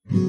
Shopping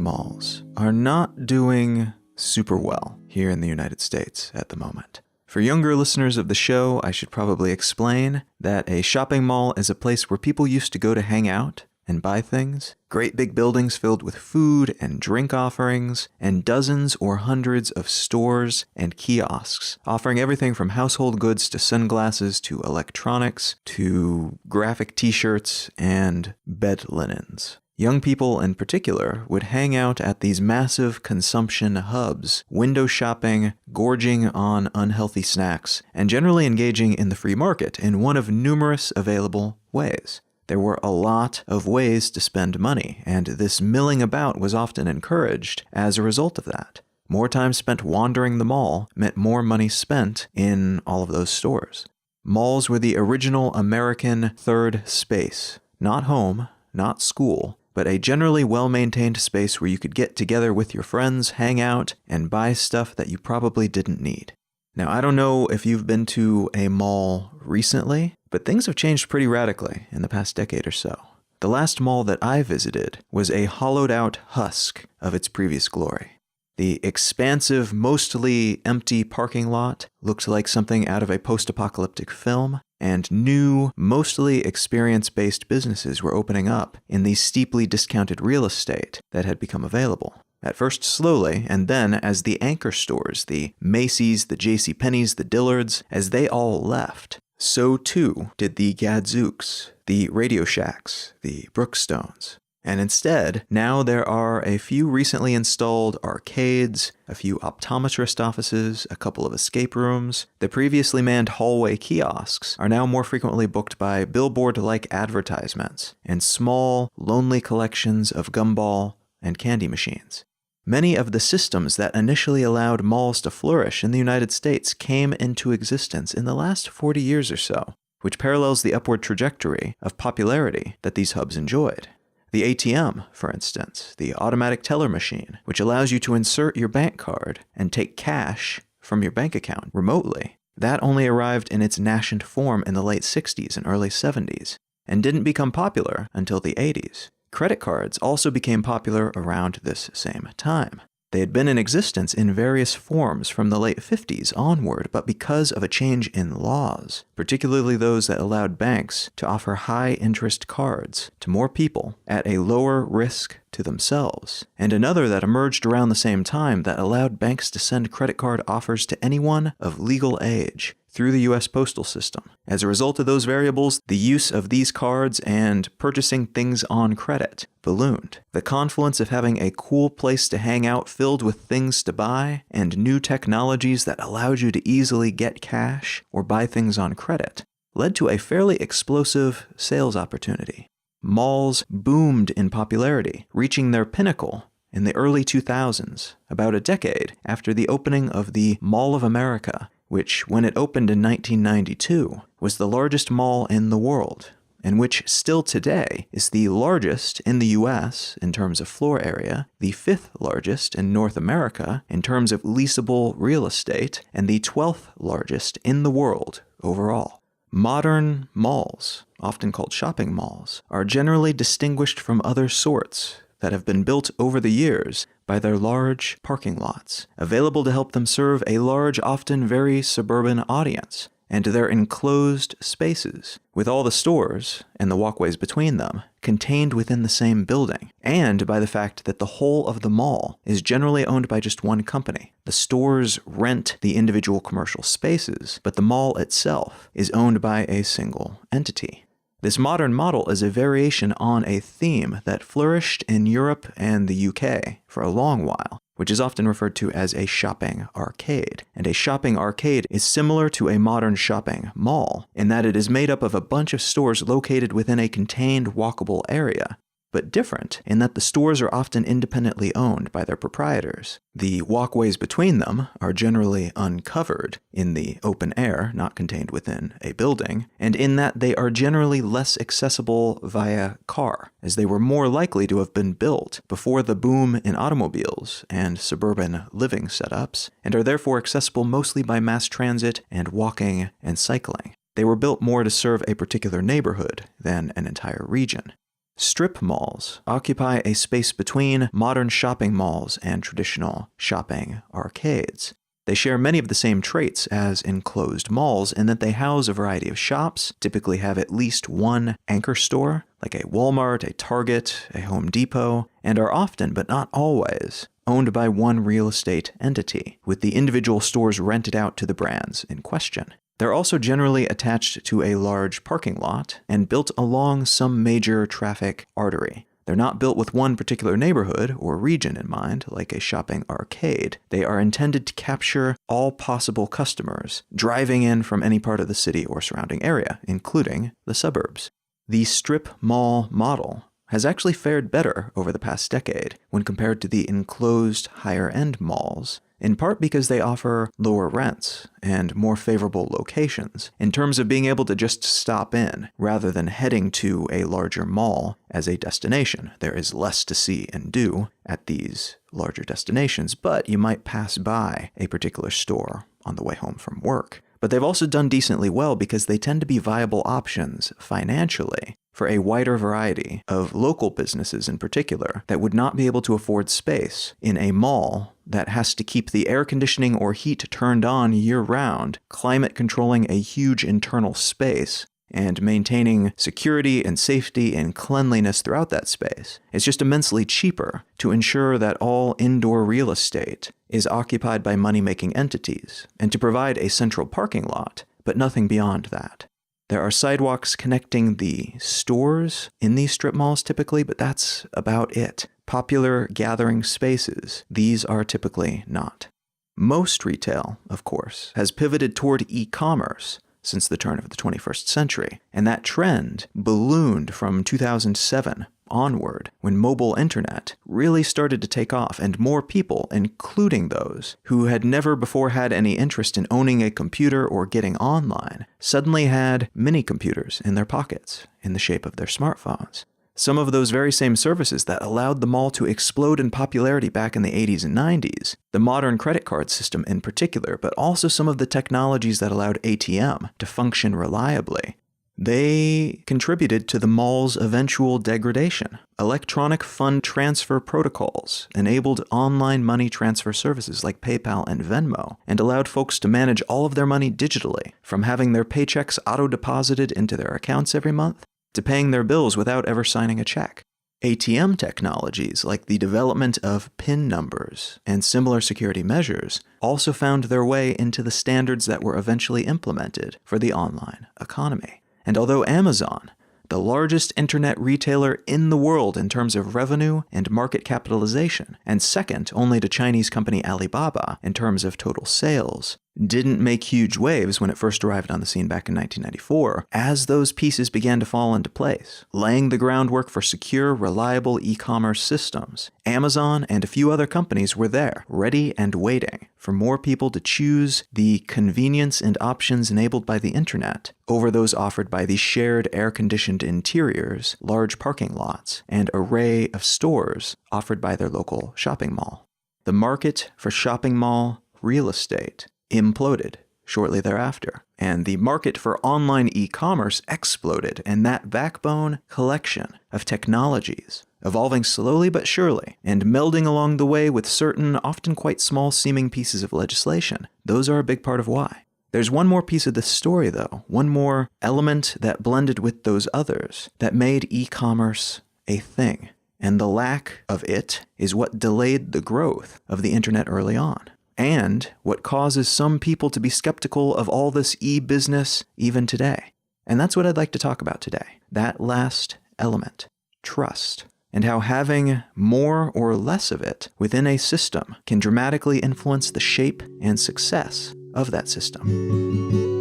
malls are not doing super well here in the United States at the moment. For younger listeners of the show, I should probably explain that a shopping mall is a place where people used to go to hang out and buy things. Great big buildings filled with food and drink offerings, and dozens or hundreds of stores and kiosks, offering everything from household goods to sunglasses to electronics to graphic t-shirts and bed linens. Young people in particular would hang out at these massive consumption hubs, window shopping, gorging on unhealthy snacks, and generally engaging in the free market in one of numerous available ways. There were a lot of ways to spend money, and this milling about was often encouraged as a result of that. More time spent wandering the mall meant more money spent in all of those stores. Malls were the original American third space, not home, not school, but a generally well-maintained space where you could get together with your friends, hang out, and buy stuff that you probably didn't need. Now, I don't know if you've been to a mall recently, but things have changed pretty radically in the past decade or so. The last mall that I visited was a hollowed-out husk of its previous glory. The expansive, mostly empty parking lot looked like something out of a post-apocalyptic film, and new, mostly experience-based businesses were opening up in the steeply discounted real estate that had become available. At first slowly, and then as the anchor stores, the Macy's, the JCPenney's, the Dillard's, as they all left, so too did the Gadzooks, the Radio Shacks, the Brookstones. And instead, now there are a few recently installed arcades, a few optometrist offices, a couple of escape rooms. The previously manned hallway kiosks are now more frequently booked by billboard-like advertisements and small, lonely collections of gumball and candy machines. Many of the systems that initially allowed malls to flourish in the United States came into existence in the last 40 years or so, which parallels the upward trajectory of popularity that these hubs enjoyed. The ATM, for instance, the automatic teller machine, which allows you to insert your bank card and take cash from your bank account remotely, that only arrived in its nascent form in the late 60s and early 70s, and didn't become popular until the 80s. Credit cards also became popular around this same time. They had been in existence in various forms from the late 50s onward, but because of a change in laws, particularly those that allowed banks to offer high-interest cards to more people at a lower risk to themselves, and another that emerged around the same time that allowed banks to send credit card offers to anyone of legal age through the U.S. postal system. As a result of those variables, the use of these cards and purchasing things on credit ballooned. The confluence of having a cool place to hang out filled with things to buy and new technologies that allowed you to easily get cash or buy things on credit led to a fairly explosive sales opportunity. Malls boomed in popularity, reaching their pinnacle in the early 2000s, about a decade after the opening of the Mall of America, which, when it opened in 1992, was the largest mall in the world, and which still today is the largest in the US in terms of floor area, the 5th largest in North America in terms of leasable real estate, and the 12th largest in the world overall. Modern malls, often called shopping malls, are generally distinguished from other sorts that have been built over the years by their large parking lots, available to help them serve a large, often very suburban audience, and their enclosed spaces, with all the stores and the walkways between them contained within the same building, and by the fact that the whole of the mall is generally owned by just one company. The stores rent the individual commercial spaces, but the mall itself is owned by a single entity. This modern model is a variation on a theme that flourished in Europe and the UK for a long while, which is often referred to as a shopping arcade. And a shopping arcade is similar to a modern shopping mall in that it is made up of a bunch of stores located within a contained walkable area. but different in that the stores are often independently owned by their proprietors. The walkways between them are generally uncovered in the open air, not contained within a building, and in that they are generally less accessible via car, as they were more likely to have been built before the boom in automobiles and suburban living setups, and are therefore accessible mostly by mass transit and walking and cycling. They were built more to serve a particular neighborhood than an entire region. Strip malls occupy a space between modern shopping malls and traditional shopping arcades. They share many of the same traits as enclosed malls in that they house a variety of shops, typically have at least one anchor store, like a Walmart, a Target, a Home Depot, and are often, but not always, owned by one real estate entity, with the individual stores rented out to the brands in question. They're also generally attached to a large parking lot and built along some major traffic artery. They're not built with one particular neighborhood or region in mind, like a shopping arcade. They are intended to capture all possible customers driving in from any part of the city or surrounding area, including the suburbs. The strip mall model has actually fared better over the past decade when compared to the enclosed higher-end malls, in part because they offer lower rents and more favorable locations in terms of being able to just stop in rather than heading to a larger mall as a destination. There is less to see and do at these larger destinations, but you might pass by a particular store on the way home from work. But they've also done decently well because they tend to be viable options financially for a wider variety of local businesses in particular that would not be able to afford space in a mall that has to keep the air conditioning or heat turned on year-round, climate controlling a huge internal space, and maintaining security and safety and cleanliness throughout that space. It's just immensely cheaper to ensure that all indoor real estate is occupied by money-making entities, and to provide a central parking lot, but nothing beyond that. There are sidewalks connecting the stores in these strip malls typically, but that's about it. Popular gathering spaces, these are typically not. Most retail, of course, has pivoted toward e-commerce since the turn of the 21st century, and that trend ballooned from 2007 onward, when mobile internet really started to take off and more people, including those who had never before had any interest in owning a computer or getting online, suddenly had mini computers in their pockets in the shape of their smartphones. Some of those very same services that allowed the mall to explode in popularity back in the 80s and 90s, the modern credit card system in particular, but also some of the technologies that allowed ATM to function reliably, they contributed to the mall's eventual degradation. Electronic fund transfer protocols enabled online money transfer services like PayPal and Venmo, and allowed folks to manage all of their money digitally, from having their paychecks auto-deposited into their accounts every month, to paying their bills without ever signing a check. ATM technologies like the development of PIN numbers and similar security measures also found their way into the standards that were eventually implemented for the online economy. And although Amazon, the largest internet retailer in the world in terms of revenue and market capitalization, and second only to Chinese company Alibaba in terms of total sales, didn't make huge waves when it first arrived on the scene back in 1994, as those pieces began to fall into place, laying the groundwork for secure, reliable e-commerce systems. Amazon and a few other companies were there, ready and waiting for more people to choose the convenience and options enabled by the internet over those offered by the shared air-conditioned interiors, large parking lots, and array of stores offered by their local shopping mall. The market for shopping mall real estate imploded shortly thereafter, and the market for online e-commerce exploded, and that backbone collection of technologies, evolving slowly but surely, and melding along the way with certain, often quite small-seeming pieces of legislation, those are a big part of why. There's one more piece of this story, though, one more element that blended with those others that made e-commerce a thing, and the lack of it is what delayed the growth of the internet early on, and what causes some people to be skeptical of all this e-business even today. And that's what I'd like to talk about today, that last element, trust, and how having more or less of it within a system can dramatically influence the shape and success of that system.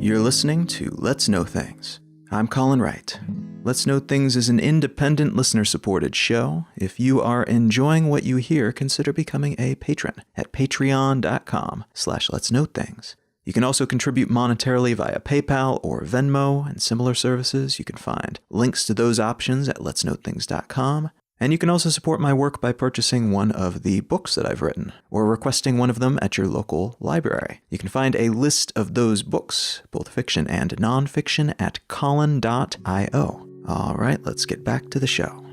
You're listening to Let's Know Things. I'm Colin Wright. Let's Know Things is an independent, listener-supported show. If you are enjoying what you hear, consider becoming a patron at patreon.com/letsknowthings. You can also contribute monetarily via PayPal or Venmo and similar services. You can find links to those options at letsknowthings.com. And you can also support my work by purchasing one of the books that I've written, or requesting one of them at your local library. You can find a list of those books, both fiction and nonfiction, at colin.io. All right, let's get back to the show.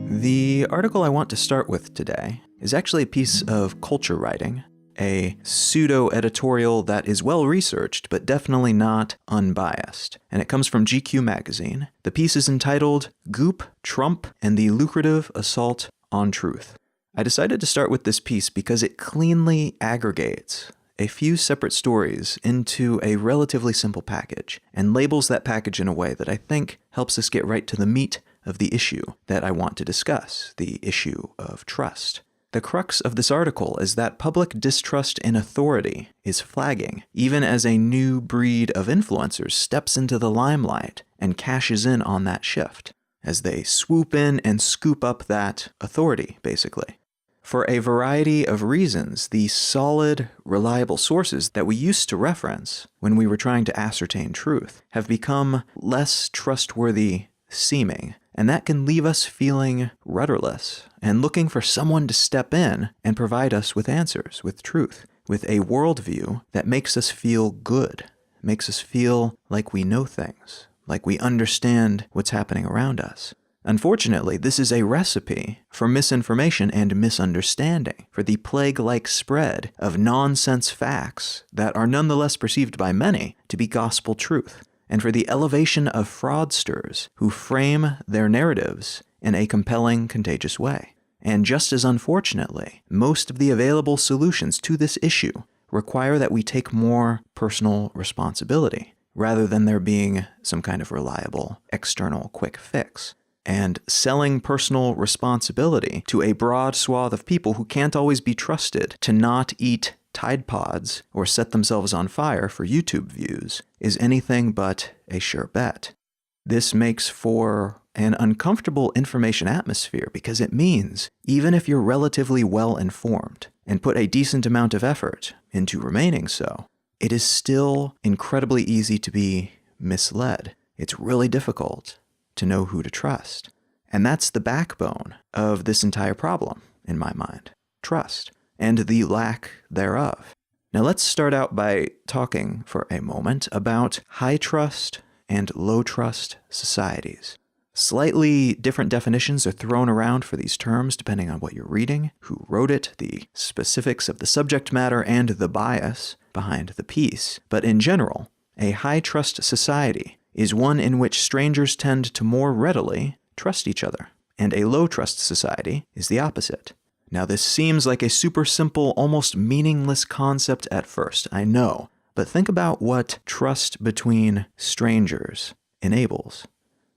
The article I want to start with today is actually a piece of culture writing, a pseudo-editorial that is well-researched, but definitely not unbiased. And it comes from GQ magazine. The piece is entitled, Goop, Trump, and the Lucrative Assault on Truth. I decided to start with this piece because it cleanly aggregates a few separate stories into a relatively simple package, and labels that package in a way that I think helps us get right to the meat of the issue that I want to discuss, the issue of trust. The crux of this article is that public distrust in authority is flagging, even as a new breed of influencers steps into the limelight and cashes in on that shift, as they swoop in and scoop up that authority, basically. For a variety of reasons, the solid, reliable sources that we used to reference when we were trying to ascertain truth have become less trustworthy seeming. And that can leave us feeling rudderless and looking for someone to step in and provide us with answers, with truth, with a worldview that makes us feel good, makes us feel like we know things, like we understand what's happening around us. Unfortunately, this is a recipe for misinformation and misunderstanding, for the plague-like spread of nonsense facts that are nonetheless perceived by many to be gospel truth, and for the elevation of fraudsters who frame their narratives in a compelling, contagious way. And just as unfortunately, most of the available solutions to this issue require that we take more personal responsibility, rather than there being some kind of reliable, external quick fix. And selling personal responsibility to a broad swath of people who can't always be trusted to not eat Tide Pods or set themselves on fire for YouTube views is anything but a sure bet. This makes for an uncomfortable information atmosphere because it means even if you're relatively well informed and put a decent amount of effort into remaining so, it is still incredibly easy to be misled. It's really difficult to know who to trust. And that's the backbone of this entire problem, in my mind. Trust. And the lack thereof. Now let's start out by talking for a moment about high trust and low trust societies. Slightly different definitions are thrown around for these terms depending on what you're reading, who wrote it, the specifics of the subject matter, and the bias behind the piece. But in general, a high trust society is one in which strangers tend to more readily trust each other, and a low trust society is the opposite. Now, this seems like a super simple, almost meaningless concept at first, I know, but think about what trust between strangers enables.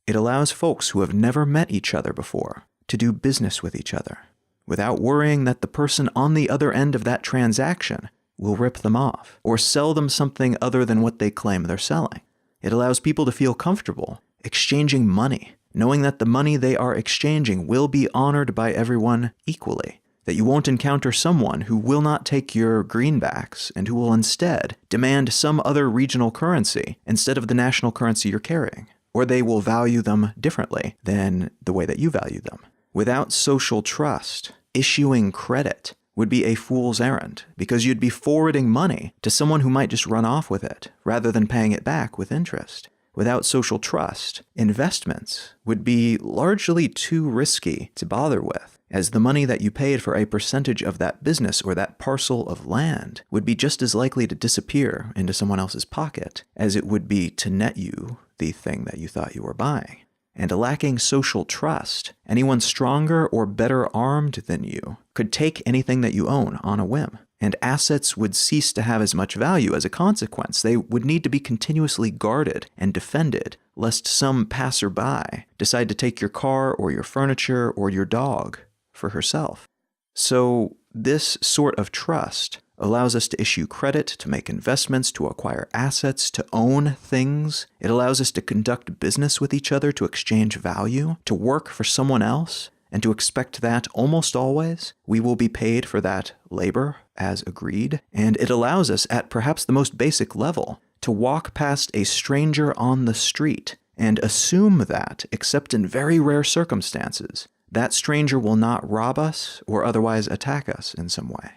It allows folks who have never met each other before to do business with each other, without worrying that the person on the other end of that transaction will rip them off, or sell them something other than what they claim they're selling. It allows people to feel comfortable exchanging money, knowing that the money they are exchanging will be honored by everyone equally, that you won't encounter someone who will not take your greenbacks and who will instead demand some other regional currency instead of the national currency you're carrying, or they will value them differently than the way that you value them. Without social trust, issuing credit would be a fool's errand because you'd be forwarding money to someone who might just run off with it rather than paying it back with interest. Without social trust, investments would be largely too risky to bother with, as the money that you paid for a percentage of that business or that parcel of land would be just as likely to disappear into someone else's pocket as it would be to net you the thing that you thought you were buying. And lacking social trust, anyone stronger or better armed than you could take anything that you own on a whim. and assets would cease to have as much value as a consequence. They would need to be continuously guarded and defended, lest some passerby decide to take your car or your furniture or your dog for herself. So this sort of trust allows us to issue credit, to make investments, to acquire assets, to own things. It allows us to conduct business with each other, to exchange value, to work for someone else, and to expect that almost always we will be paid for that labor as agreed. And it allows us, at perhaps the most basic level, to walk past a stranger on the street and assume that, except in very rare circumstances, that stranger will not rob us or otherwise attack us in some way.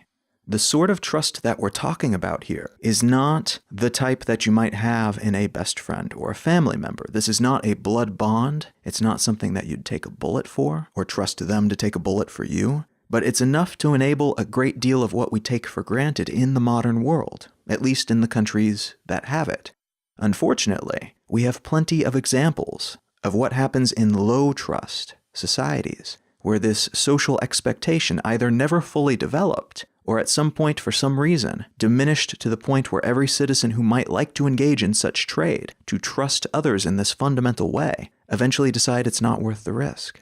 The sort of trust that we're talking about here is not the type that you might have in a best friend or a family member. This is not a blood bond. It's not something that you'd take a bullet for or trust them to take a bullet for you. But it's enough to enable a great deal of what we take for granted in the modern world, at least in the countries that have it. Unfortunately, we have plenty of examples of what happens in low-trust societies, where this social expectation either never fully developed or at some point, for some reason, diminished to the point where every citizen who might like to engage in such trade, to trust others in this fundamental way, eventually decide it's not worth the risk.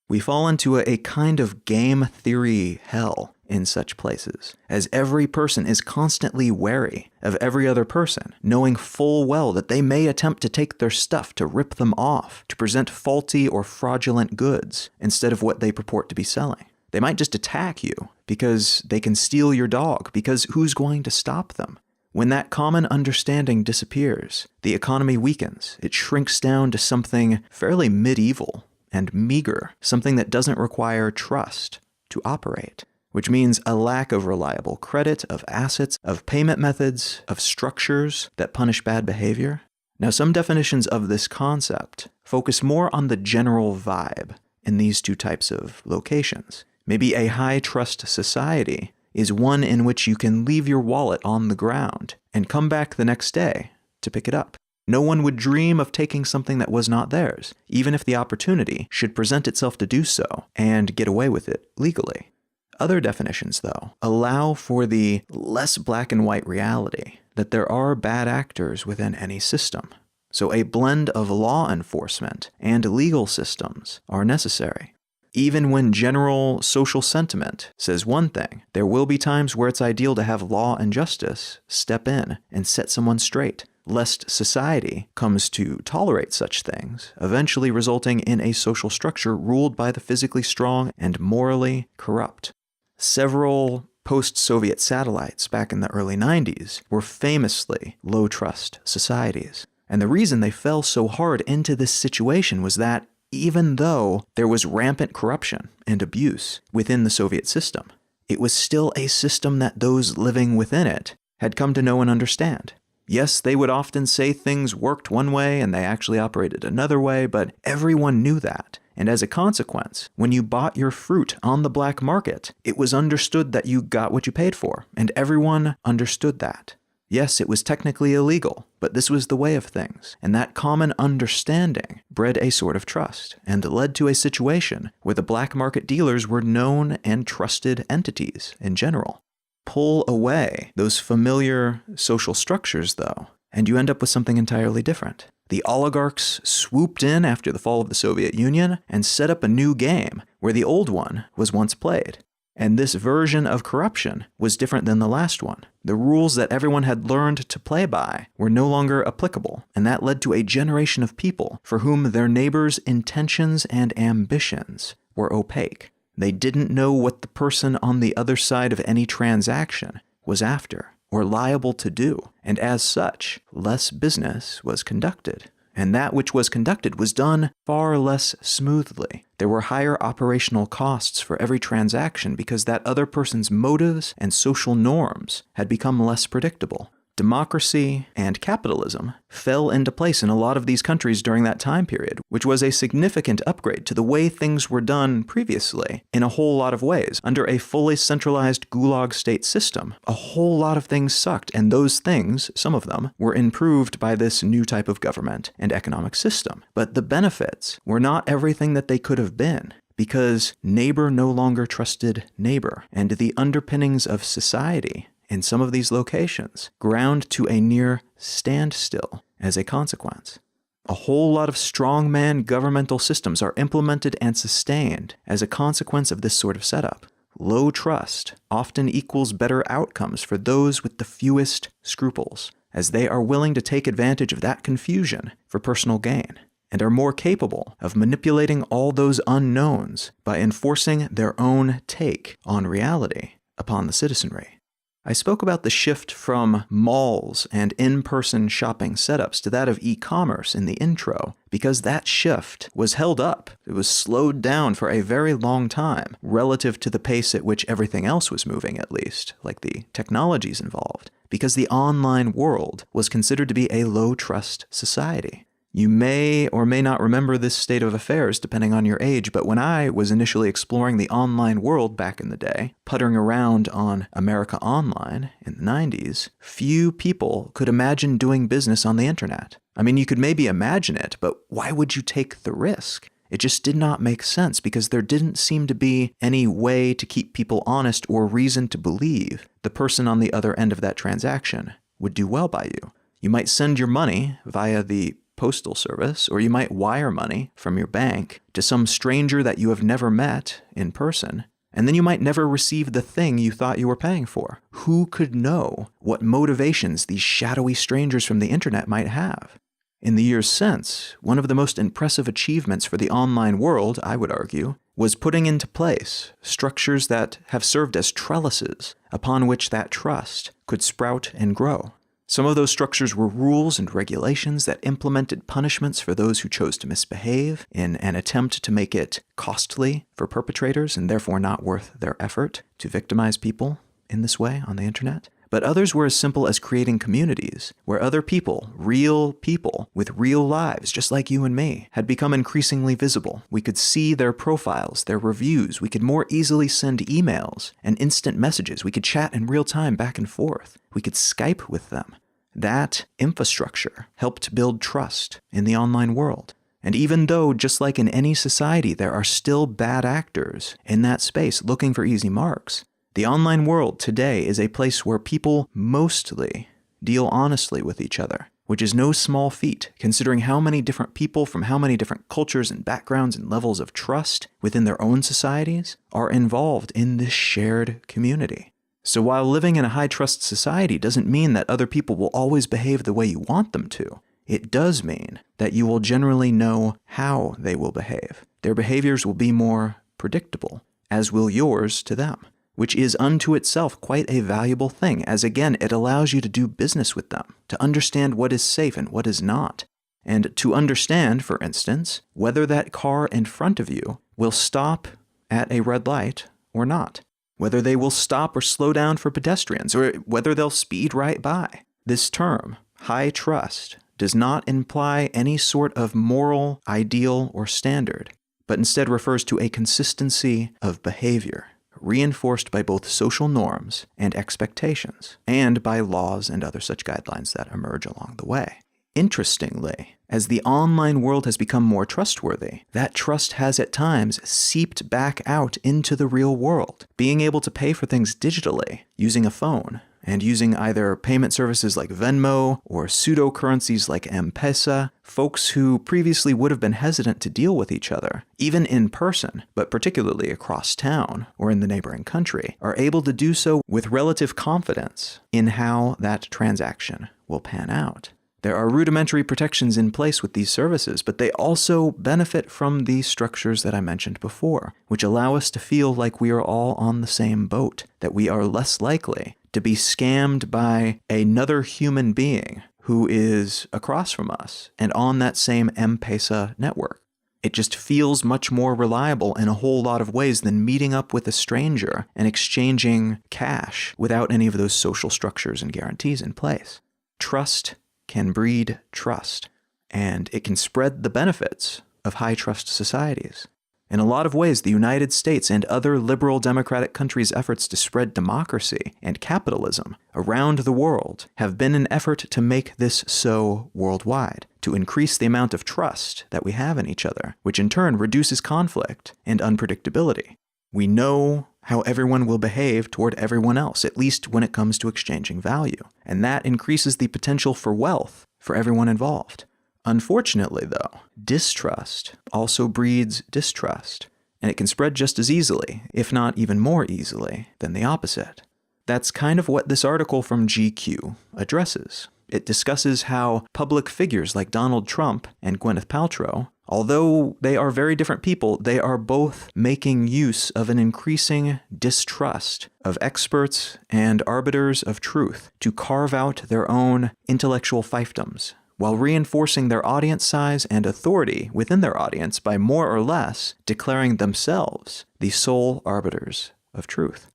We fall into a kind of game theory hell in such places, as every person is constantly wary of every other person, knowing full well that they may attempt to take their stuff, to rip them off, to present faulty or fraudulent goods instead of what they purport to be selling. They might just attack you because they can steal your dog, because who's going to stop them? When that common understanding disappears, the economy weakens. It shrinks down to something fairly medieval and meager, something that doesn't require trust to operate, which means a lack of reliable credit, of assets, of payment methods, of structures that punish bad behavior. Now, some definitions of this concept focus more on the general vibe in these two types of locations. Maybe a high-trust society is one in which you can leave your wallet on the ground and come back the next day to pick it up. No one would dream of taking something that was not theirs, even if the opportunity should present itself to do so and get away with it legally. Other definitions, though, allow for the less black and white reality that there are bad actors within any system. So a blend of law enforcement and legal systems are necessary. Even when general social sentiment says one thing, there will be times where it's ideal to have law and justice step in and set someone straight, lest society comes to tolerate such things, eventually resulting in a social structure ruled by the physically strong and morally corrupt. Several post-Soviet satellites back in the early 90s were famously low-trust societies. And the reason they fell so hard into this situation was that even though there was rampant corruption and abuse within the Soviet system, it was still a system that those living within it had come to know and understand. Yes, they would often say things worked one way and they actually operated another way, but everyone knew that. And as a consequence, when you bought your fruit on the black market, it was understood that you got what you paid for, and everyone understood that. Yes, it was technically illegal, but this was the way of things, and that common understanding bred a sort of trust and led to a situation where the black market dealers were known and trusted entities in general. Pull away those familiar social structures, though, and you end up with something entirely different. The oligarchs swooped in after the fall of the Soviet Union and set up a new game where the old one was once played. And this version of corruption was different than the last one. The rules that everyone had learned to play by were no longer applicable, and that led to a generation of people for whom their neighbors' intentions and ambitions were opaque. They didn't know what the person on the other side of any transaction was after or liable to do, and as such, less business was conducted. And that which was conducted was done far less smoothly. There were higher operational costs for every transaction because that other person's motives and social norms had become less predictable. Democracy and capitalism fell into place in a lot of these countries during that time period, which was a significant upgrade to the way things were done previously in a whole lot of ways. Under a fully centralized gulag state system, a whole lot of things sucked, and those things, some of them, were improved by this new type of government and economic system. But the benefits were not everything that they could have been, because neighbor no longer trusted neighbor, and the underpinnings of society in some of these locations ground to a near standstill as a consequence. A whole lot of strongman governmental systems are implemented and sustained as a consequence of this sort of setup. Low trust often equals better outcomes for those with the fewest scruples, as they are willing to take advantage of that confusion for personal gain, and are more capable of manipulating all those unknowns by enforcing their own take on reality upon the citizenry. I spoke about the shift from malls and in-person shopping setups to that of e-commerce in the intro, because that shift was held up. It was slowed down for a very long time, relative to the pace at which everything else was moving, at least, like the technologies involved, because the online world was considered to be a low-trust society. You may or may not remember this state of affairs depending on your age, but when I was initially exploring the online world back in the day, puttering around on America Online in the 90s, few people could imagine doing business on the internet. I mean, you could maybe imagine it, but why would you take the risk? It just did not make sense because there didn't seem to be any way to keep people honest or reason to believe the person on the other end of that transaction would do well by you. You might send your money via the postal service, or you might wire money from your bank to some stranger that you have never met in person, and then you might never receive the thing you thought you were paying for. Who could know what motivations these shadowy strangers from the internet might have? In the years since, one of the most impressive achievements for the online world, I would argue, was putting into place structures that have served as trellises upon which that trust could sprout and grow. Some of those structures were rules and regulations that implemented punishments for those who chose to misbehave in an attempt to make it costly for perpetrators and therefore not worth their effort to victimize people in this way on the internet. But others were as simple as creating communities where other people, real people with real lives, just like you and me, had become increasingly visible. We could see their profiles, their reviews. We could more easily send emails and instant messages. We could chat in real time back and forth. We could Skype with them. That infrastructure helped build trust in the online world. And even though, just like in any society, there are still bad actors in that space looking for easy marks, the online world today is a place where people mostly deal honestly with each other, which is no small feat considering how many different people from how many different cultures and backgrounds and levels of trust within their own societies are involved in this shared community. So while living in a high-trust society doesn't mean that other people will always behave the way you want them to, it does mean that you will generally know how they will behave. Their behaviors will be more predictable, as will yours to them, which is unto itself quite a valuable thing, as again, it allows you to do business with them, to understand what is safe and what is not, and to understand, for instance, whether that car in front of you will stop at a red light or not, whether they will stop or slow down for pedestrians, or whether they'll speed right by. This term, high trust, does not imply any sort of moral ideal or standard, but instead refers to a consistency of behavior, reinforced by both social norms and expectations, and by laws and other such guidelines that emerge along the way. Interestingly, as the online world has become more trustworthy, that trust has at times seeped back out into the real world. Being able to pay for things digitally using a phone, and using either payment services like Venmo or pseudo-currencies like M-Pesa, folks who previously would have been hesitant to deal with each other, even in person, but particularly across town or in the neighboring country, are able to do so with relative confidence in how that transaction will pan out. There are rudimentary protections in place with these services, but they also benefit from these structures that I mentioned before, which allow us to feel like we are all on the same boat, that we are less likely to be scammed by another human being who is across from us and on that same M-Pesa network. It just feels much more reliable in a whole lot of ways than meeting up with a stranger and exchanging cash without any of those social structures and guarantees in place. Trust can breed trust, and it can spread the benefits of high-trust societies. In a lot of ways, the United States and other liberal democratic countries' efforts to spread democracy and capitalism around the world have been an effort to make this so worldwide, to increase the amount of trust that we have in each other, which in turn reduces conflict and unpredictability. We know how everyone will behave toward everyone else, at least when it comes to exchanging value, and that increases the potential for wealth for everyone involved. Unfortunately, though, distrust also breeds distrust, and it can spread just as easily, if not even more easily, than the opposite. That's kind of what this article from GQ addresses. It discusses how public figures like Donald Trump and Gwyneth Paltrow, although they are very different people, they are both making use of an increasing distrust of experts and arbiters of truth to carve out their own intellectual fiefdoms, while reinforcing their audience size and authority within their audience by more or less declaring themselves the sole arbiters of truth.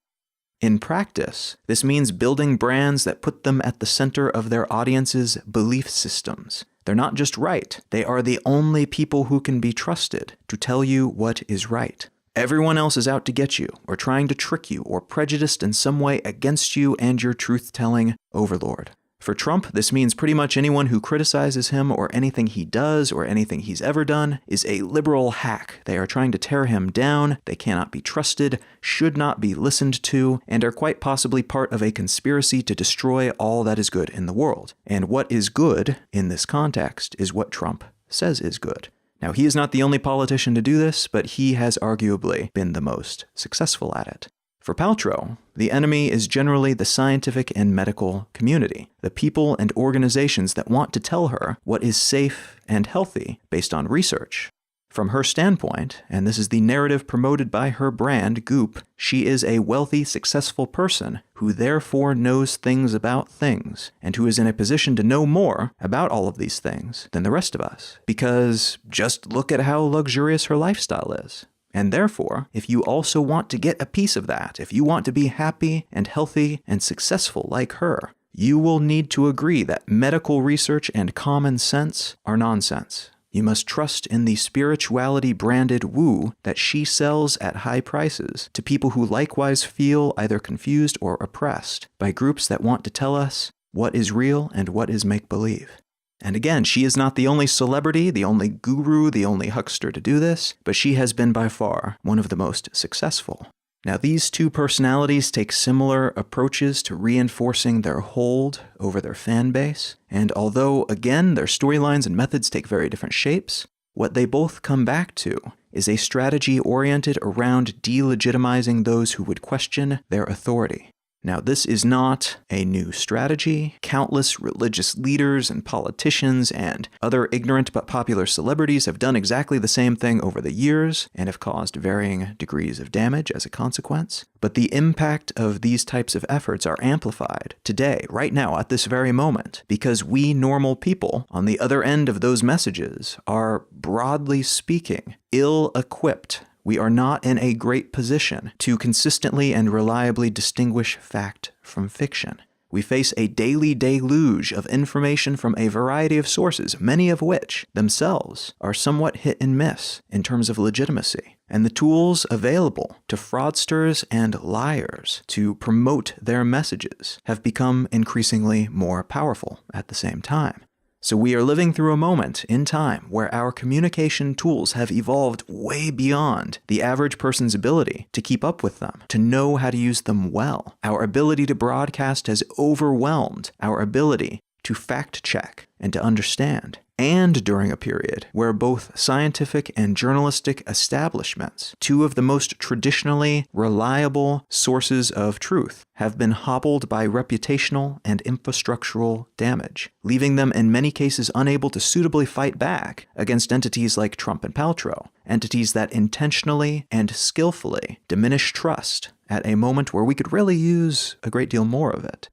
In practice, this means building brands that put them at the center of their audience's belief systems. They're not just right, they are the only people who can be trusted to tell you what is right. Everyone else is out to get you, or trying to trick you, or prejudiced in some way against you and your truth-telling overlord. For Trump, this means pretty much anyone who criticizes him or anything he does or anything he's ever done is a liberal hack. They are trying to tear him down, they cannot be trusted, should not be listened to, and are quite possibly part of a conspiracy to destroy all that is good in the world. And what is good in this context is what Trump says is good. Now, he is not the only politician to do this, but he has arguably been the most successful at it. For Paltrow, the enemy is generally the scientific and medical community, the people and organizations that want to tell her what is safe and healthy based on research. From her standpoint, and this is the narrative promoted by her brand, Goop, she is a wealthy, successful person who therefore knows things about things, and who is in a position to know more about all of these things than the rest of us, because just look at how luxurious her lifestyle is. And therefore, if you also want to get a piece of that, if you want to be happy and healthy and successful like her, you will need to agree that medical research and common sense are nonsense. You must trust in the spirituality-branded woo that she sells at high prices to people who likewise feel either confused or oppressed by groups that want to tell us what is real and what is make-believe. And again, she is not the only celebrity, the only guru, the only huckster to do this, but she has been by far one of the most successful. Now, these two personalities take similar approaches to reinforcing their hold over their fan base, and although, again, their storylines and methods take very different shapes, what they both come back to is a strategy oriented around delegitimizing those who would question their authority. Now, this is not a new strategy. Countless religious leaders and politicians and other ignorant but popular celebrities have done exactly the same thing over the years and have caused varying degrees of damage as a consequence. But the impact of these types of efforts are amplified today, right now, at this very moment, because we normal people on the other end of those messages are, broadly speaking, ill-equipped. We are not in a great position to consistently and reliably distinguish fact from fiction. We face a daily deluge of information from a variety of sources, many of which themselves are somewhat hit and miss in terms of legitimacy. And the tools available to fraudsters and liars to promote their messages have become increasingly more powerful at the same time. So we are living through a moment in time where our communication tools have evolved way beyond the average person's ability to keep up with them, to know how to use them well. Our ability to broadcast has overwhelmed our ability to fact-check and to understand. And during a period where both scientific and journalistic establishments, two of the most traditionally reliable sources of truth, have been hobbled by reputational and infrastructural damage, leaving them in many cases unable to suitably fight back against entities like Trump and Paltrow, entities that intentionally and skillfully diminish trust at a moment where we could really use a great deal more of it.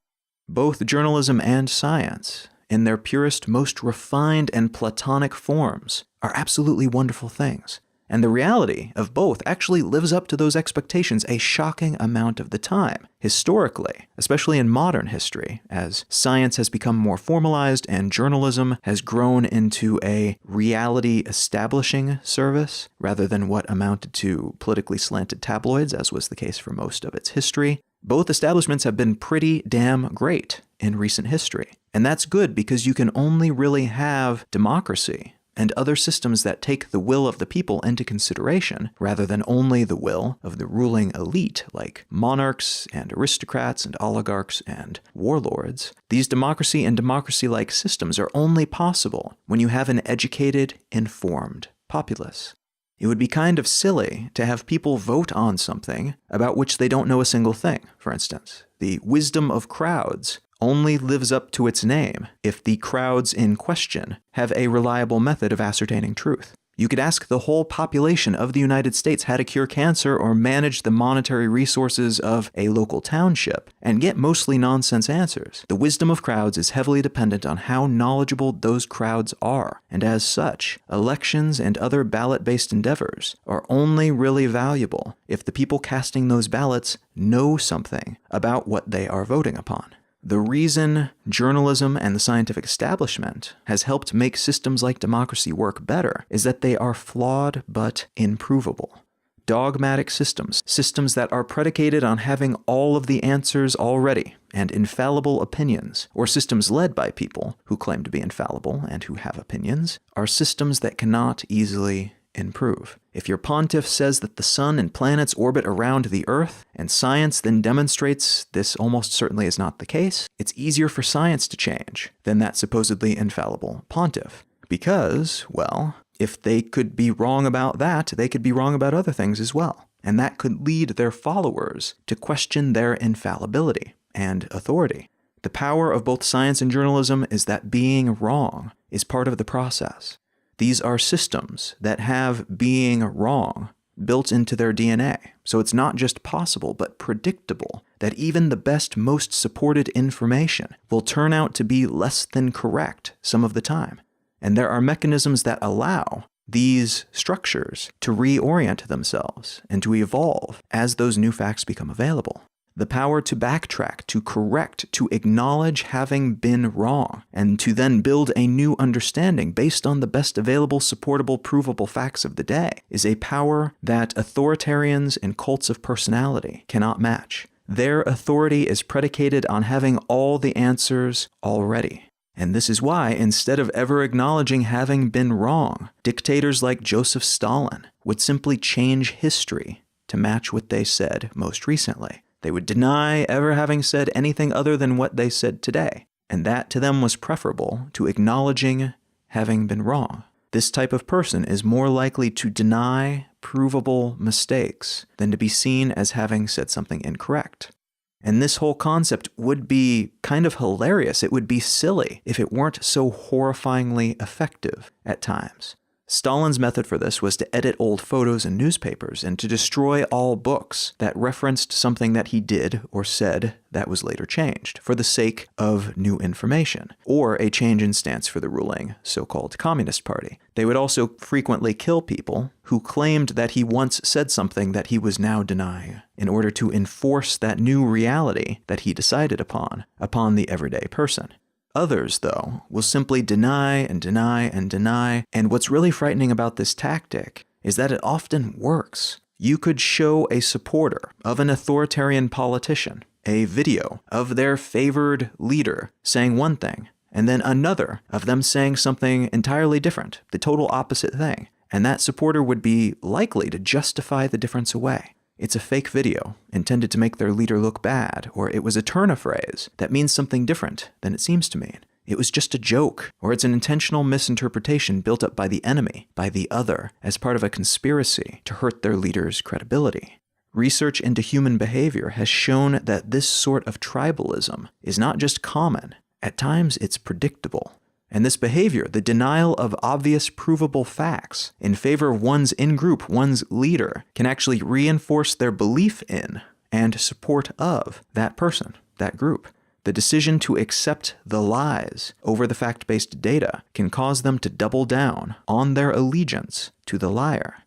Both journalism and science, in their purest, most refined and platonic forms, are absolutely wonderful things. And the reality of both actually lives up to those expectations a shocking amount of the time, historically, especially in modern history, as science has become more formalized and journalism has grown into a reality-establishing service, rather than what amounted to politically slanted tabloids, as was the case for most of its history. Both establishments have been pretty damn great in recent history. And that's good because you can only really have democracy and other systems that take the will of the people into consideration, rather than only the will of the ruling elite, like monarchs and aristocrats and oligarchs and warlords. These democracy and democracy-like systems are only possible when you have an educated, informed populace. It would be kind of silly to have people vote on something about which they don't know a single thing, for instance. The wisdom of crowds only lives up to its name if the crowds in question have a reliable method of ascertaining truth. You could ask the whole population of the United States how to cure cancer or manage the monetary resources of a local township and get mostly nonsense answers. The wisdom of crowds is heavily dependent on how knowledgeable those crowds are, and as such, elections and other ballot-based endeavors are only really valuable if the people casting those ballots know something about what they are voting upon. The reason journalism and the scientific establishment has helped make systems like democracy work better is that they are flawed but improvable. Dogmatic systems, systems that are predicated on having all of the answers already, and infallible opinions, or systems led by people who claim to be infallible and who have opinions, are systems that cannot easily improve. If your pontiff says that the sun and planets orbit around the earth, and science then demonstrates this almost certainly is not the case, it's easier for science to change than that supposedly infallible pontiff. Because, well, if they could be wrong about that, they could be wrong about other things as well. And that could lead their followers to question their infallibility and authority. The power of both science and journalism is that being wrong is part of the process. These are systems that have being wrong built into their DNA. So it's not just possible, but predictable that even the best, most supported information will turn out to be less than correct some of the time. And there are mechanisms that allow these structures to reorient themselves and to evolve as those new facts become available. The power to backtrack, to correct, to acknowledge having been wrong, and to then build a new understanding based on the best available, supportable, provable facts of the day is a power that authoritarians and cults of personality cannot match. Their authority is predicated on having all the answers already. And this is why, instead of ever acknowledging having been wrong, dictators like Joseph Stalin would simply change history to match what they said most recently. They would deny ever having said anything other than what they said today, and that to them was preferable to acknowledging having been wrong. This type of person is more likely to deny provable mistakes than to be seen as having said something incorrect. And this whole concept would be kind of hilarious. It would be silly if it weren't so horrifyingly effective at times. Stalin's method for this was to edit old photos and newspapers and to destroy all books that referenced something that he did or said that was later changed for the sake of new information, or a change in stance for the ruling so-called Communist Party. They would also frequently kill people who claimed that he once said something that he was now denying in order to enforce that new reality that he decided upon the everyday person. Others, though, will simply deny and deny and deny, and what's really frightening about this tactic is that it often works. You could show a supporter of an authoritarian politician a video of their favored leader saying one thing, and then another of them saying something entirely different, the total opposite thing, and that supporter would be likely to justify the difference away. It's a fake video intended to make their leader look bad, or it was a turn of phrase that means something different than it seems to mean. It was just a joke, or it's an intentional misinterpretation built up by the enemy, by the other, as part of a conspiracy to hurt their leader's credibility. Research into human behavior has shown that this sort of tribalism is not just common, at times it's predictable. And this behavior, the denial of obvious provable facts in favor of one's in-group, one's leader, can actually reinforce their belief in and support of that person, that group. The decision to accept the lies over the fact-based data can cause them to double down on their allegiance to the liar.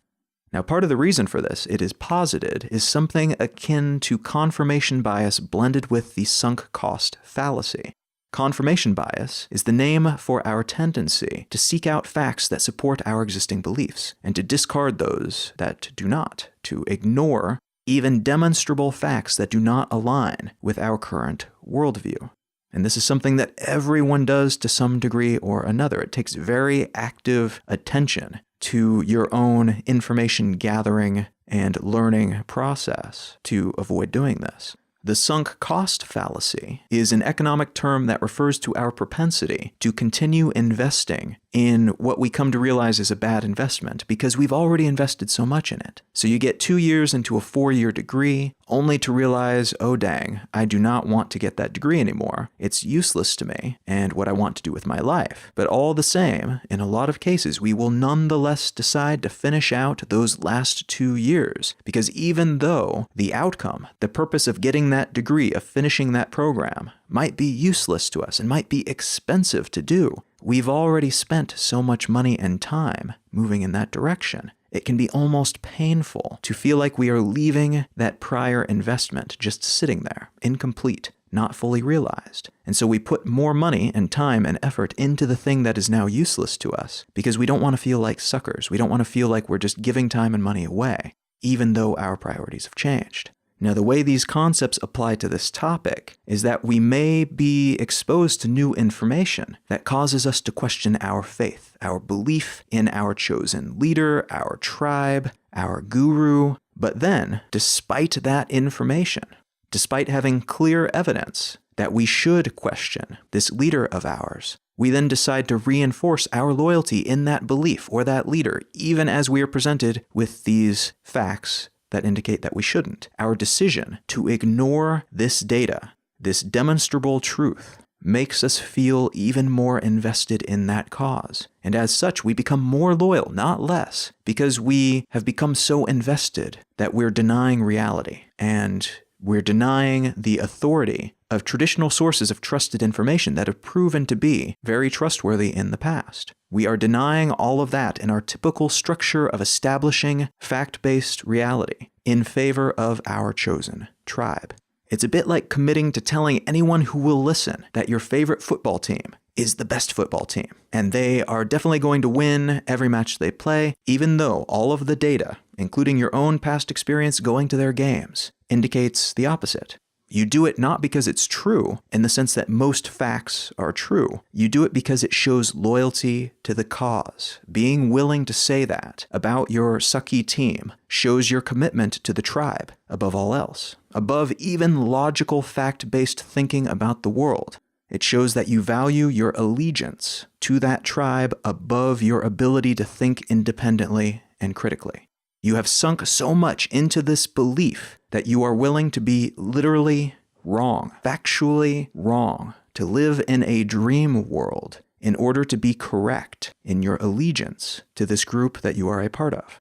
Now, part of the reason for this, it is posited, is something akin to confirmation bias blended with the sunk cost fallacy. Confirmation bias is the name for our tendency to seek out facts that support our existing beliefs and to discard those that do not, to ignore even demonstrable facts that do not align with our current worldview. And this is something that everyone does to some degree or another. It takes very active attention to your own information gathering and learning process to avoid doing this. The sunk cost fallacy is an economic term that refers to our propensity to continue investing in what we come to realize is a bad investment because we've already invested so much in it. So you get 2 years into a 4-year degree only to realize, oh dang, I do not want to get that degree anymore. It's useless to me and what I want to do with my life. But all the same, in a lot of cases, we will nonetheless decide to finish out those last 2 years because even though the outcome, the purpose of getting that degree, of finishing that program, might be useless to us and might be expensive to do, we've already spent so much money and time moving in that direction. It can be almost painful to feel like we are leaving that prior investment just sitting there, incomplete, not fully realized. And so we put more money and time and effort into the thing that is now useless to us because we don't want to feel like suckers. We don't want to feel like we're just giving time and money away, even though our priorities have changed. Now, the way these concepts apply to this topic is that we may be exposed to new information that causes us to question our faith, our belief in our chosen leader, our tribe, our guru. But then, despite that information, despite having clear evidence that we should question this leader of ours, we then decide to reinforce our loyalty in that belief or that leader, even as we are presented with these facts that indicate that we shouldn't. Our decision to ignore this data, this demonstrable truth, makes us feel even more invested in that cause. And as such, we become more loyal, not less, because we have become so invested that we're denying reality and we're denying the authority of traditional sources of trusted information that have proven to be very trustworthy in the past. We are denying all of that in our typical structure of establishing fact-based reality in favor of our chosen tribe. It's a bit like committing to telling anyone who will listen that your favorite football team is the best football team, and they are definitely going to win every match they play, even though all of the data, including your own past experience going to their games, indicates the opposite. You do it not because it's true, in the sense that most facts are true. You do it because it shows loyalty to the cause. Being willing to say that about your sucky team shows your commitment to the tribe above all else, above even logical fact-based thinking about the world. It shows that you value your allegiance to that tribe above your ability to think independently and critically. You have sunk so much into this belief that you are willing to be literally wrong, factually wrong, to live in a dream world in order to be correct in your allegiance to this group that you are a part of.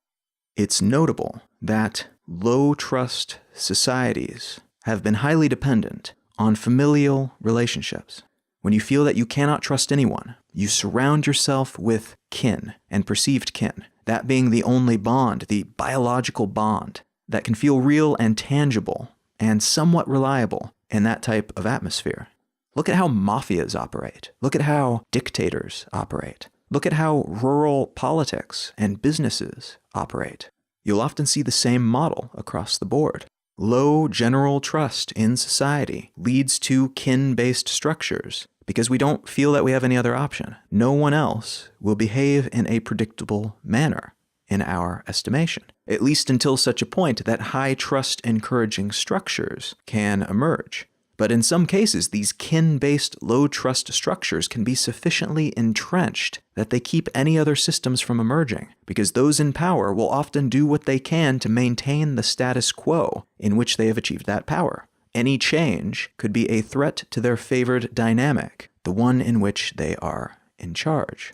It's notable that low-trust societies have been highly dependent on familial relationships. When you feel that you cannot trust anyone, you surround yourself with kin and perceived kin, that being the only bond, the biological bond, that can feel real and tangible and somewhat reliable in that type of atmosphere. Look at how mafias operate. Look at how dictators operate. Look at how rural politics and businesses operate. You'll often see the same model across the board. Low general trust in society leads to kin-based structures because we don't feel that we have any other option. No one else will behave in a predictable manner in our estimation, at least until such a point that high trust encouraging structures can emerge. But in some cases, these kin-based low-trust structures can be sufficiently entrenched that they keep any other systems from emerging, because those in power will often do what they can to maintain the status quo in which they have achieved that power. Any change could be a threat to their favored dynamic, the one in which they are in charge.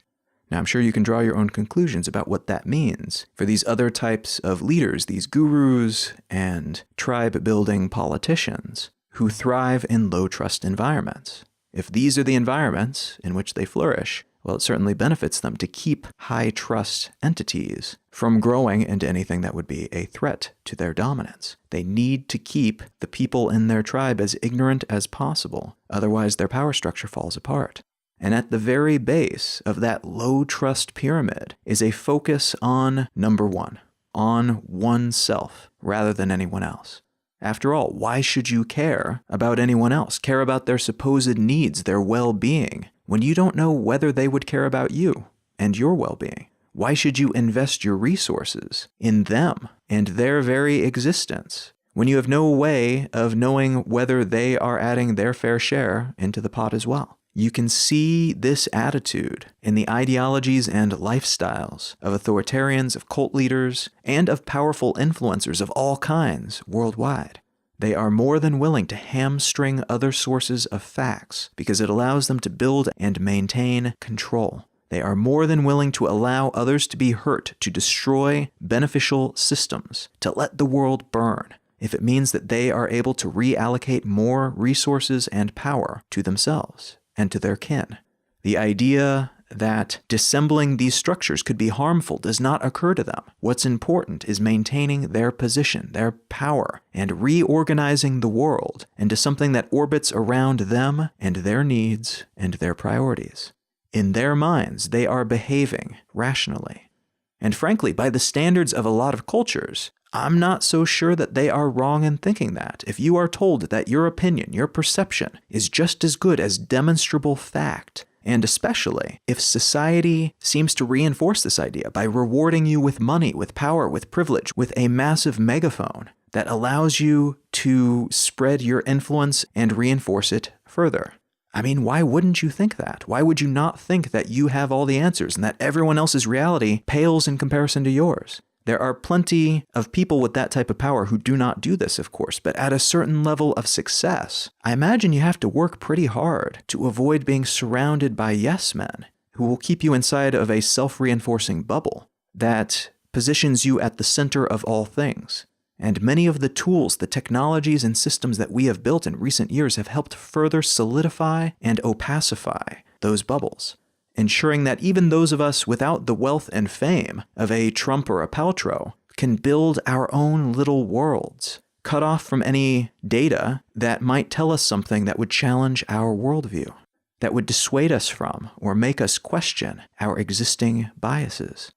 Now, I'm sure you can draw your own conclusions about what that means for these other types of leaders, these gurus and tribe-building politicians who thrive in low-trust environments. If these are the environments in which they flourish, well, it certainly benefits them to keep high-trust entities from growing into anything that would be a threat to their dominance. They need to keep the people in their tribe as ignorant as possible, otherwise their power structure falls apart. And at the very base of that low-trust pyramid is a focus on number one, on oneself rather than anyone else. After all, why should you care about anyone else, care about their supposed needs, their well-being, when you don't know whether they would care about you and your well-being? Why should you invest your resources in them and their very existence when you have no way of knowing whether they are adding their fair share into the pot as well? You can see this attitude in the ideologies and lifestyles of authoritarians, of cult leaders, and of powerful influencers of all kinds worldwide. They are more than willing to hamstring other sources of facts because it allows them to build and maintain control. They are more than willing to allow others to be hurt, to destroy beneficial systems, to let the world burn, if it means that they are able to reallocate more resources and power to themselves and to their kin. The idea that dissembling these structures could be harmful does not occur to them. What's important is maintaining their position, their power, and reorganizing the world into something that orbits around them and their needs and their priorities. In their minds, they are behaving rationally. And frankly, by the standards of a lot of cultures, I'm not so sure that they are wrong in thinking that. If you are told that your opinion, your perception, is just as good as demonstrable fact, and especially if society seems to reinforce this idea by rewarding you with money, with power, with privilege, with a massive megaphone that allows you to spread your influence and reinforce it further. I mean, why wouldn't you think that? Why would you not think that you have all the answers and that everyone else's reality pales in comparison to yours? There are plenty of people with that type of power who do not do this, of course, but at a certain level of success, I imagine you have to work pretty hard to avoid being surrounded by yes men who will keep you inside of a self-reinforcing bubble that positions you at the center of all things. And many of the tools, the technologies and systems that we have built in recent years have helped further solidify and opacify those bubbles, ensuring that even those of us without the wealth and fame of a Trump or a Paltrow can build our own little worlds, cut off from any data that might tell us something that would challenge our worldview, that would dissuade us from or make us question our existing biases.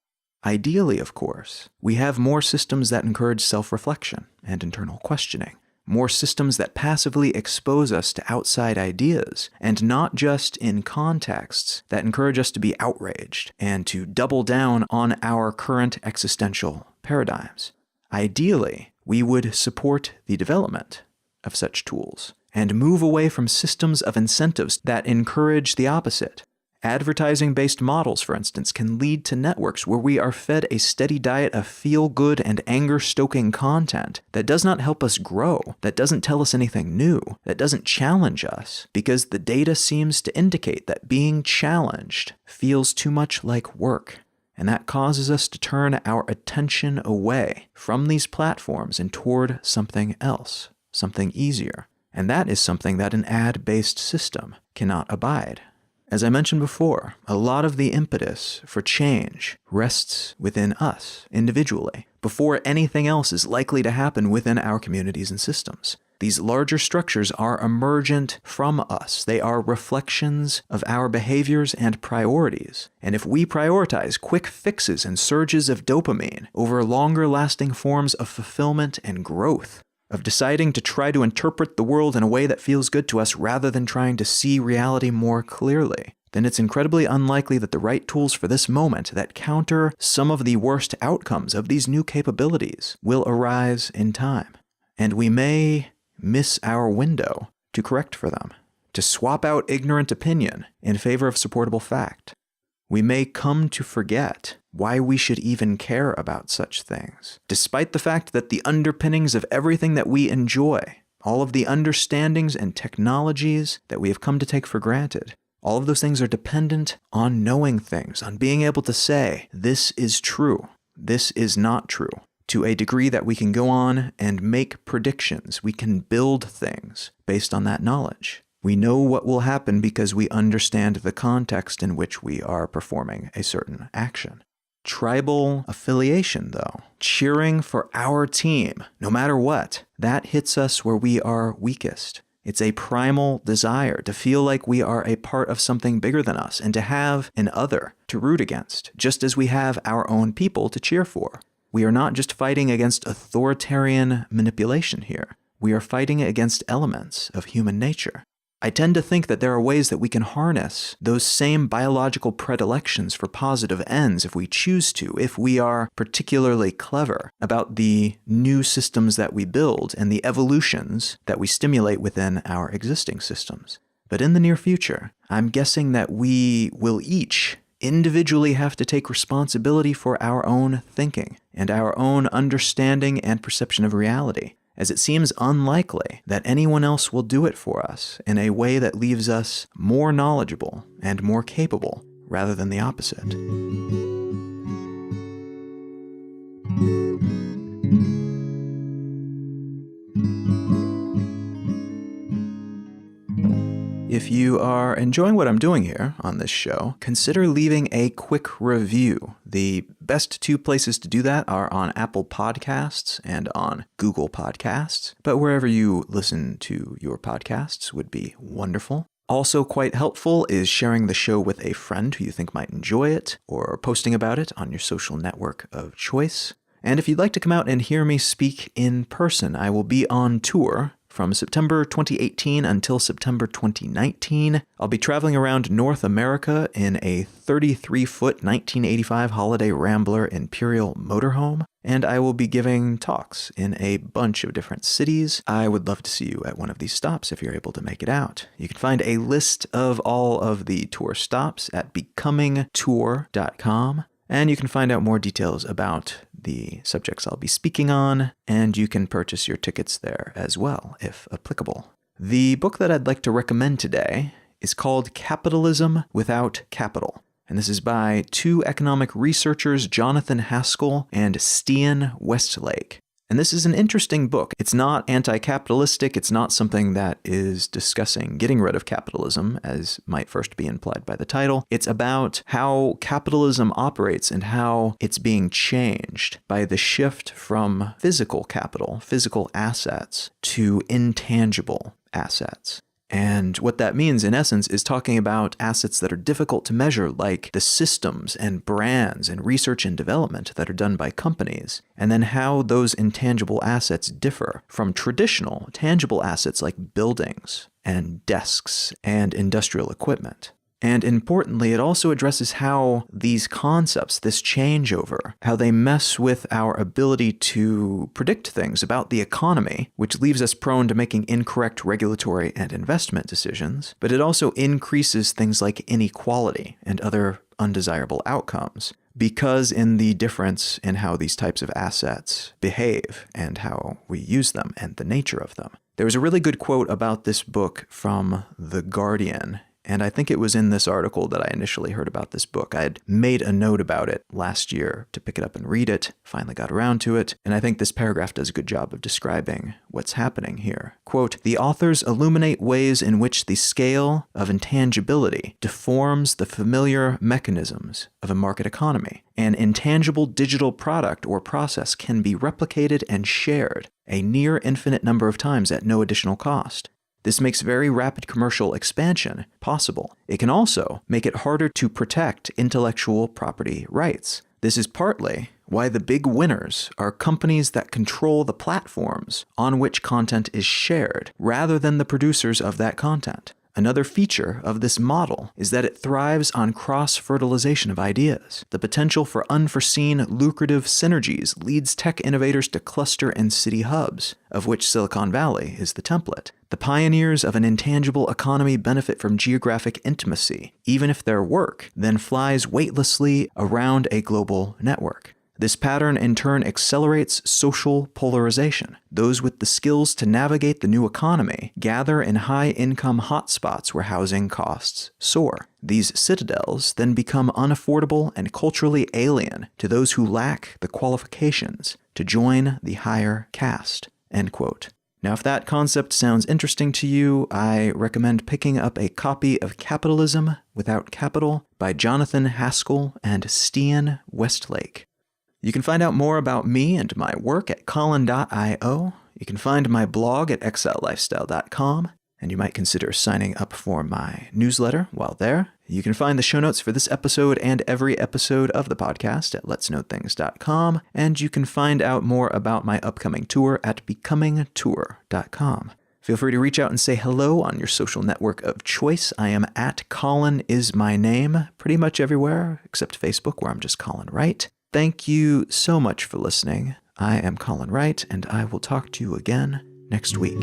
Ideally, of course, we have more systems that encourage self-reflection and internal questioning, more systems that passively expose us to outside ideas, and not just in contexts that encourage us to be outraged and to double down on our current existential paradigms. Ideally, we would support the development of such tools and move away from systems of incentives that encourage the opposite. Advertising-based models, for instance, can lead to networks where we are fed a steady diet of feel-good and anger-stoking content that does not help us grow, that doesn't tell us anything new, that doesn't challenge us, because the data seems to indicate that being challenged feels too much like work. And that causes us to turn our attention away from these platforms and toward something else, something easier. And that is something that an ad-based system cannot abide. As I mentioned before, a lot of the impetus for change rests within us, individually, before anything else is likely to happen within our communities and systems. These larger structures are emergent from us. They are reflections of our behaviors and priorities. And if we prioritize quick fixes and surges of dopamine over longer-lasting forms of fulfillment and growth, of deciding to try to interpret the world in a way that feels good to us rather than trying to see reality more clearly, then it's incredibly unlikely that the right tools for this moment that counter some of the worst outcomes of these new capabilities will arise in time. And we may miss our window to correct for them, to swap out ignorant opinion in favor of supportable fact. We may come to forget why we should even care about such things, despite the fact that the underpinnings of everything that we enjoy, all of the understandings and technologies that we have come to take for granted, all of those things are dependent on knowing things, on being able to say, this is true, this is not true, to a degree that we can go on and make predictions. We can build things based on that knowledge. We know what will happen because we understand the context in which we are performing a certain action. Tribal affiliation, though, cheering for our team, no matter what, that hits us where we are weakest. It's a primal desire to feel like we are a part of something bigger than us and to have an other to root against, just as we have our own people to cheer for. We are not just fighting against authoritarian manipulation here. we are fighting against elements of human nature. I tend to think that there are ways that we can harness those same biological predilections for positive ends if we choose to, if we are particularly clever about the new systems that we build and the evolutions that we stimulate within our existing systems. But in the near future, I'm guessing that we will each individually have to take responsibility for our own thinking and our own understanding and perception of reality, as it seems unlikely that anyone else will do it for us in a way that leaves us more knowledgeable and more capable rather than the opposite. If you are enjoying what I'm doing here on this show, consider leaving a quick review. The best two places to do that are on Apple Podcasts and on Google Podcasts, but wherever you listen to your podcasts would be wonderful. Also quite helpful is sharing the show with a friend who you think might enjoy it, or posting about it on your social network of choice. And if you'd like to come out and hear me speak in person, I will be on tour from September 2018 until September 2019. I'll be traveling around North America in a 33-foot 1985 Holiday Rambler Imperial motorhome, and I will be giving talks in a bunch of different cities. I would love to see you at one of these stops if you're able to make it out. You can find a list of all of the tour stops at becomingtour.com, and you can find out more details about the subjects I'll be speaking on, and you can purchase your tickets there as well, if applicable. The book that I'd like to recommend today is called Capitalism Without Capital, and this is by two economic researchers, Jonathan Haskell and Stian Westlake. And this is an interesting book. It's not anti-capitalistic. It's not something that is discussing getting rid of capitalism, as might first be implied by the title. It's about how capitalism operates and how it's being changed by the shift from physical capital, physical assets, to intangible assets. And what that means, in essence, is talking about assets that are difficult to measure, like the systems and brands and research and development that are done by companies, and then how those intangible assets differ from traditional tangible assets like buildings and desks and industrial equipment. And importantly, it also addresses how these concepts, this changeover, how they mess with our ability to predict things about the economy, which leaves us prone to making incorrect regulatory and investment decisions, but it also increases things like inequality and other undesirable outcomes, because in the difference in how these types of assets behave and how we use them and the nature of them. There was a really good quote about this book from The Guardian, and I think it was in this article that I initially heard about this book. I had made a note about it last year to pick it up and read it, finally got around to it, and I think this paragraph does a good job of describing what's happening here. Quote, "The authors illuminate ways in which the scale of intangibility deforms the familiar mechanisms of a market economy. An intangible digital product or process can be replicated and shared a near infinite number of times at no additional cost. This makes very rapid commercial expansion possible. It can also make it harder to protect intellectual property rights. This is partly why the big winners are companies that control the platforms on which content is shared, rather than the producers of that content. Another feature of this model is that it thrives on cross-fertilization of ideas. The potential for unforeseen lucrative synergies leads tech innovators to cluster in city hubs, of which Silicon Valley is the template. The pioneers of an intangible economy benefit from geographic intimacy, even if their work then flies weightlessly around a global network. This pattern in turn accelerates social polarization. Those with the skills to navigate the new economy gather in high-income hotspots where housing costs soar. These citadels then become unaffordable and culturally alien to those who lack the qualifications to join the higher caste." End quote. Now, if that concept sounds interesting to you, I recommend picking up a copy of Capitalism Without Capital by Jonathan Haskell and Stian Westlake. You can find out more about me and my work at colin.io. You can find my blog at exilelifestyle.com. and you might consider signing up for my newsletter while there. You can find the show notes for this episode and every episode of the podcast at letsknowthings.com, and you can find out more about my upcoming tour at becomingtour.com. Feel free to reach out and say hello on your social network of choice. I am at Colin is my name pretty much everywhere except Facebook, where I'm just Colin Wright. Thank you so much for listening. I am Colin Wright, and I will talk to you again next week.